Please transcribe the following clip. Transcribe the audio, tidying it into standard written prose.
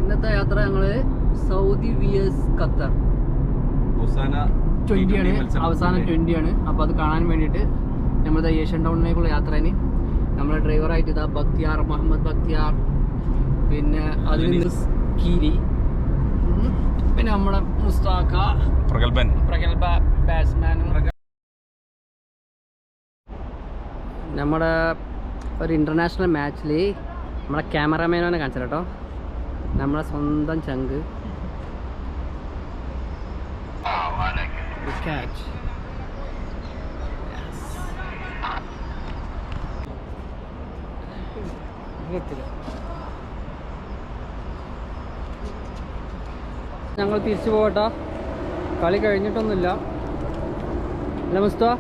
ഇന്നത്തെ യാത്ര ഞങ്ങള് സൗദി vs ഖത്തർ അവസാന 20 ആണ്. അപ്പോൾ അത് കാണാൻ വേണ്ടിയിട്ട് നമ്മുടെ ഏഷ്യൻ ടൗണിലേക്കുള്ള യാത്രേന് നമ്മുടെ ഡ്രൈവറായിട്ട് ഇതാ ബക്തിയാർ, മുഹമ്മദ് ബക്തിയാർ, പിന്നെ അതിന് കീരി, പിന്നെ നമ്മുടെ മുസ്താഖ പ്രഗൽഭ ബാറ്റ്സ്മാനും നമ്മുടെ ഒരു ഇൻ്റർനാഷണൽ മാച്ചിൽ നമ്മളെ ക്യാമറാമാനെ കാണിച്ചു കേട്ടോ, നമ്മളെ സ്വന്തം ചങ്ക് catch. ഞങ്ങൾ തിരിച്ചു പോകട്ടോ, കളി കഴിഞ്ഞിട്ടൊന്നുമില്ല. അല്ല മുസ്തഫ?